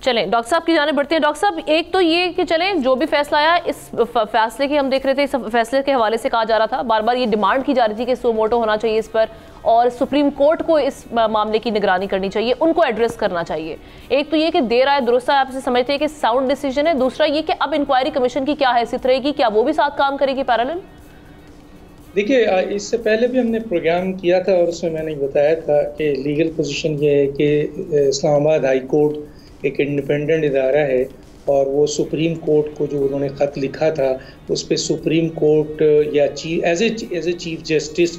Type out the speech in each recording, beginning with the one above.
चलें डॉक्टर साहब की जाने बढ़ते हैं। डॉक्टर साहब, एक तो ये कि चलें जो भी फैसला आया, इस फैसले की हम देख रहे थे, इस फैसले के हवाले से कहा जा रहा था, बार बार ये डिमांड की जा रही थी कि सो मोटो होना चाहिए इस पर, और सुप्रीम कोर्ट को इस मामले की निगरानी करनी चाहिए, उनको एड्रेस करना चाहिए। एक तो ये कि देर आए दुरुस्त आए, आपसे समझते हैं कि साउंड डिसीजन है। दूसरा ये कि अब इंक्वायरी कमीशन की क्या हैसियत रहेगी, क्या वो भी साथ काम करेगी पैरेलल? देखिए, इससे पहले भी हमने प्रोग्राम किया था और उसमें मैंने बताया था कि लीगल पोजीशन ये है कि इस्लामाबाद हाई कोर्ट एक इंडिपेंडेंट इदारा है और वो सुप्रीम कोर्ट को जो उन्होंने ख़त लिखा था उस पर सुप्रीम कोर्ट या एज ए चीफ जस्टिस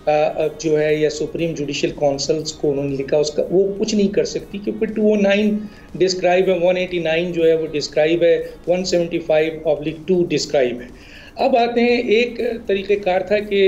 जो है या सुप्रीम जुडिशल काउंसिल्स को उन्होंने लिखा, उसका वो कुछ नहीं कर सकती क्योंकि 209 डिस्क्राइब है, 189 जो है वो डिस्क्राइब है, 175/2 डिस्क्राइब है। अब आते हैं, एक तरीक़ेकार था कि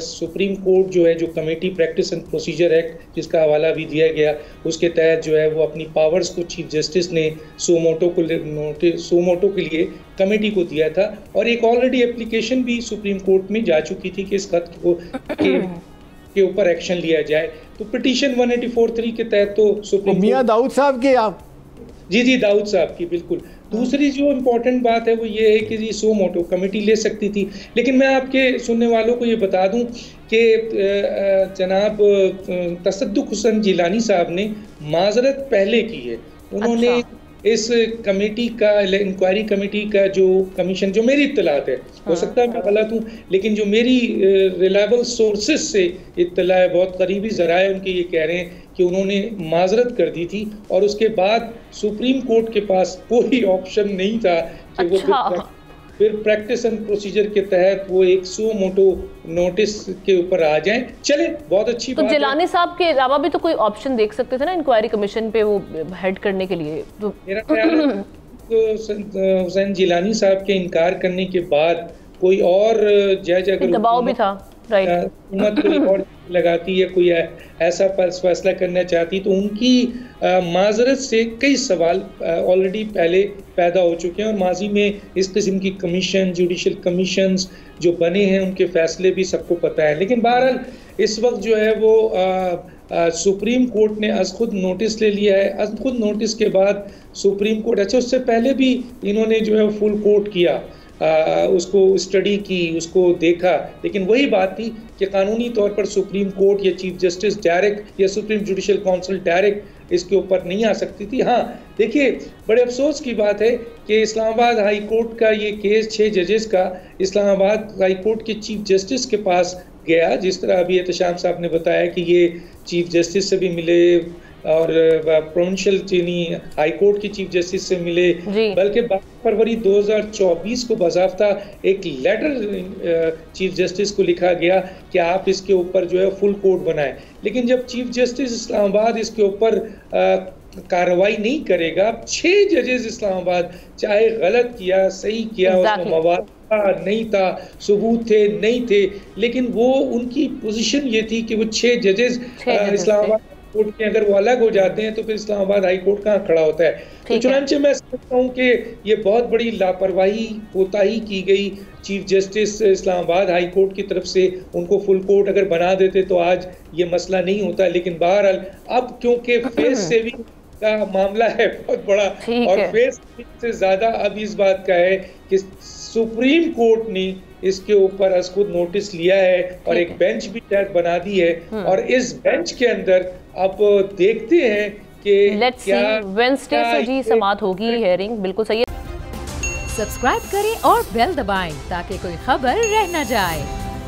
सुप्रीम कोर्ट जो है, जो committee practice and procedure act जिसका हवाला भी दिया गया, उसके तहत जो है वो अपनी पावर्स को चीफ जस्टिस ने सो मोटो के लिए कमेटी को दिया था और एक ऑलरेडी एप्लीकेशन भी सुप्रीम कोर्ट में जा चुकी थी कि इस खत को के ऊपर एक्शन लिया जाए। तो पिटीशन 184(3) के तहत तो सुप्रीम मियां दाऊद साहब की आप जी दाऊद साहब की बिल्कुल। दूसरी जो इम्पोर्टेंट बात है वो ये है कि जी सो मोटो कमेटी ले सकती थी, लेकिन मैं आपके सुनने वालों को ये बता दूं कि जनाब तसद्दुक हुसैन जिलानी साहब ने माजरत पहले की है। उन्होंने इस कमेटी का, इंक्वायरी कमेटी का जो कमीशन, जो मेरी इत्तलात है, हो सकता है मैं गलत हूँ, लेकिन जो मेरी रिलायबल सोर्सेज से इत्तला है, बहुत करीबी ज़राए उनके ये कह रहे हैं कि उन्होंने माजरत कर दी थी और उसके बाद सुप्रीम कोर्ट के पास कोई ऑप्शन नहीं था कि वो फिर प्रैक्टिस एंड प्रोसीजर के तहत वो एक सो मोटो नोटिस के ऊपर आ जाएं। चले, बहुत अच्छी बात है। जिलानी साहब के अलावा भी तो कोई ऑप्शन देख सकते थे ना इंक्वायरी कमीशन पे वो हेड करने के लिए। तो मेरा ख्याल है तो हुसैन जिलानी साहब के इनकार करने के बाद कोई और जज अगर दबाव भी था, राइट, हुकूमत कोई और लगाती है, कोई ऐसा फैसला करना चाहती, तो उनकी माजरत से कई सवाल ऑलरेडी पहले पैदा हो चुके हैं और माजी में इस किस्म की कमीशन, जुडिशल कमीशंस जो बने हैं उनके फैसले भी सबको पता है। लेकिन बहरहाल इस वक्त जो है वो सुप्रीम कोर्ट ने अज खुद नोटिस ले लिया है। अज खुद नोटिस के बाद सुप्रीम कोर्ट, अच्छा उससे पहले भी इन्होंने जो है फुल कोर्ट किया, उसको स्टडी की, उसको देखा, लेकिन वही बात थी कि कानूनी तौर पर सुप्रीम कोर्ट या चीफ जस्टिस डायरेक्ट या सुप्रीम जुडिशल काउंसिल डायरेक्ट इसके ऊपर नहीं आ सकती थी। हाँ देखिए, बड़े अफसोस की बात है कि इस्लामाबाद हाई कोर्ट का ये केस 6 जजेस का इस्लामाबाद हाई कोर्ट के चीफ जस्टिस के पास गया। जिस तरह अभी एहतशाम साहब ने बताया कि ये चीफ जस्टिस से भी मिले और प्रोविंशियल हाई कोर्ट की चीफ जस्टिस से मिले, बल्कि 12 फरवरी 2024 को बाज़ाफ्ता एक लेटर चीफ जस्टिस को लिखा गया कि आप इसके ऊपर जो है फुल कोर्ट बनाएं। लेकिन जब चीफ जस्टिस इस्लामाबाद इसके ऊपर कार्रवाई नहीं करेगा, 6 जजेस इस्लामाबाद, चाहे गलत किया सही किया, उसमें मवाद नहीं था, सबूत थे नहीं थे, लेकिन वो उनकी पोजीशन ये थी कि वो 6 जजेस इस्लामाबाद कोर्ट के अगर वो अलग हो जाते हैं तो फिर इस्लामाबाद हाई कोर्ट कहाँ खड़ा होता है। तो चुनांचे मैं समझता हूँ कि ये बहुत बड़ी लापरवाही, कोताही की गई chief justice Islamabad high court की तरफ से। उनको फुल कोर्ट अगर बना देते तो आज ये मसला नहीं होता, लेकिन बहरहाल अब क्योंकि फेस सेविंग का मामला है बहुत बड़ा और फेस से ज्यादा अब इस बात का है कि सुप्रीम कोर्ट ने इसके ऊपर अज खुद नोटिस लिया है और एक बेंच भी शायद बना दी है और इस बेंच के अंदर अब देखते हैं कि क्या वेडनेसडे से जी समाअत होगी, हियरिंग। बिल्कुल सही है। सब्सक्राइब करें और बेल दबाएं ताकि कोई खबर रह न जाए।